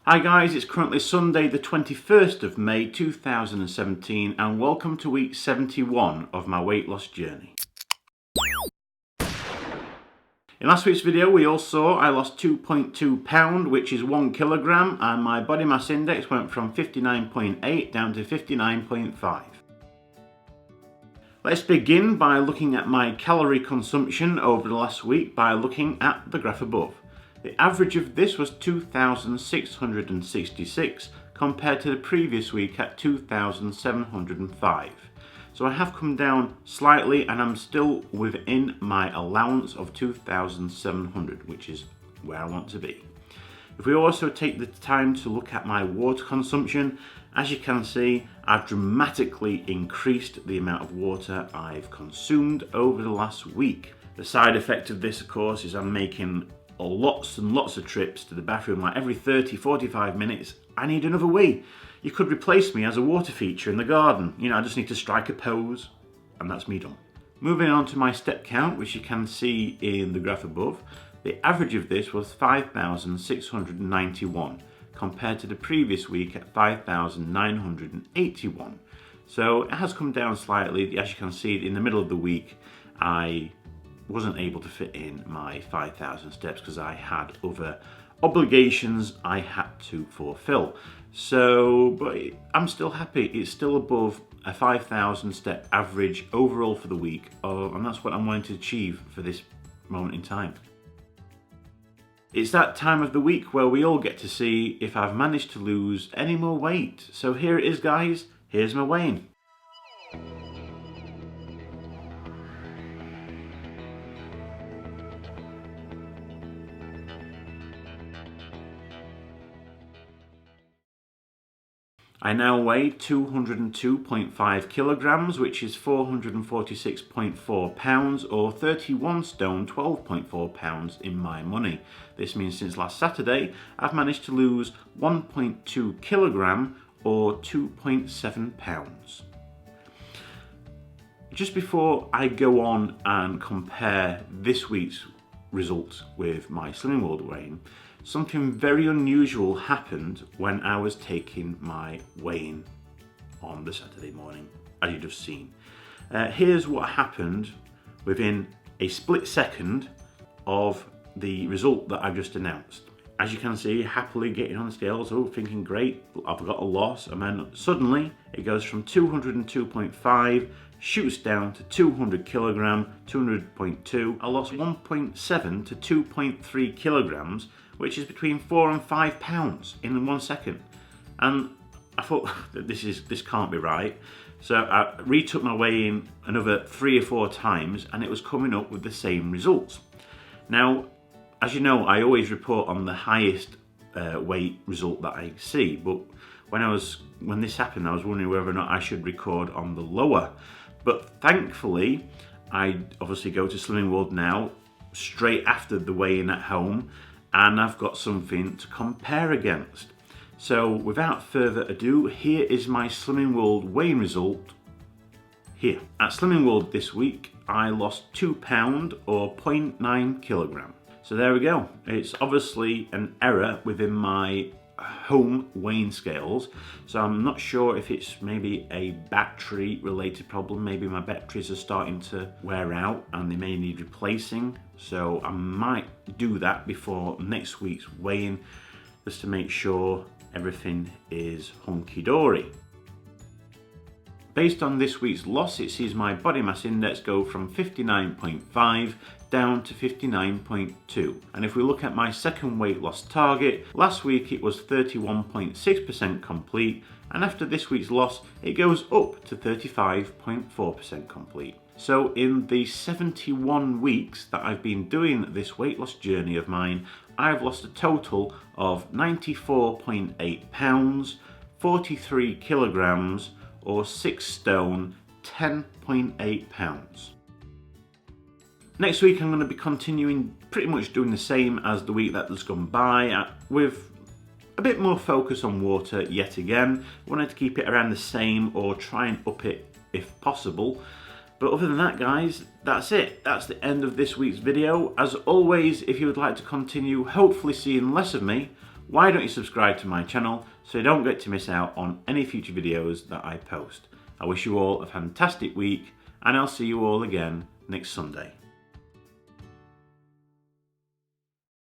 Hi guys, it's currently Sunday the 21st of May 2017 and welcome to week 71 of my weight loss journey. In last week's video we all saw I lost 2.2 pound, which is 1 kilogram, and my body mass index went from 59.8 down to 59.5. Let's begin by looking at my calorie consumption over the last week by looking at the graph above. The average of this was 2,666 compared to the previous week at 2,705. So I have come down slightly and I'm still within my allowance of 2,700, which is where I want to be. If we also take the time to look at my water consumption, as you can see, I've dramatically increased the amount of water I've consumed over the last week. The side effect of this, of course, is I'm making lots and lots of trips to the bathroom. Like every 30-45 minutes I need another wee. You could replace me as a water feature in the garden. You know, I just need to strike a pose and that's me done. Moving on to my step count, which you can see in the graph above, the average of this was 5,691 compared to the previous week at 5,981. So it has come down slightly. As you can see, in the middle of the week I wasn't able to fit in my 5,000 steps because I had other obligations I had to fulfill. So, but I'm still happy. It's still above a 5,000 step average overall for the week, and that's what I'm wanting to achieve for this moment in time. It's that time of the week where we all get to see if I've managed to lose any more weight. So here it is, guys. Here's my weighing. I now weigh 202.5 kilograms, which is 446.4 pounds, or 31 stone, 12.4 pounds in my money. This means since last Saturday, I've managed to lose 1.2 kilogram, or 2.7 pounds. Just before I go on and compare this week's results with my Slimming World weighing, something very unusual happened when I was taking my weigh-in on the Saturday morning, as you've just seen. Here's what happened within a split second of the result that I've just announced. As you can see, happily getting on the scales, thinking great, I've got a loss, and then suddenly it goes from 202.5, shoots down to 200 kilogram, 200.2. I lost 1.7 to 2.3 kilograms, which is between 4 and 5 pounds in 1 second. And I thought that this can't be right. So I retook my weigh-in another 3 or 4 times and it was coming up with the same results. Now, as you know, I always report on the highest weight result that I see, but when this happened, I was wondering whether or not I should record on the lower. But thankfully, I obviously go to Slimming World now, straight after the weigh-in at home, and I've got something to compare against. So without further ado, here is my Slimming World weigh-in result here. At Slimming World this week, I lost 2 pound or 0.9 kilogram. So there we go. It's obviously an error within my home weighing scales, so I'm not sure if it's maybe a battery related problem. Maybe my batteries are starting to wear out and they may need replacing, so I might do that before next week's weigh-in just to make sure everything is hunky-dory. Based on this week's loss, it sees my body mass index go from 59.5 down to 59.2. And if we look at my second weight loss target, last week it was 31.6% complete, and after this week's loss it goes up to 35.4% complete. So in the 71 weeks that I've been doing this weight loss journey of mine, I've lost a total of 94.8 pounds, 43 kilograms, or 6 stone, 10.8 pounds. Next week I'm going to be continuing pretty much doing the same as the week that has gone by, with a bit more focus on water yet again. I wanted to keep it around the same or try and up it if possible. But other than that, guys, that's it. That's the end of this week's video. As always, if you would like to continue hopefully seeing less of me, why don't you subscribe to my channel so you don't get to miss out on any future videos that I post. I wish you all a fantastic week, and I'll see you all again next Sunday.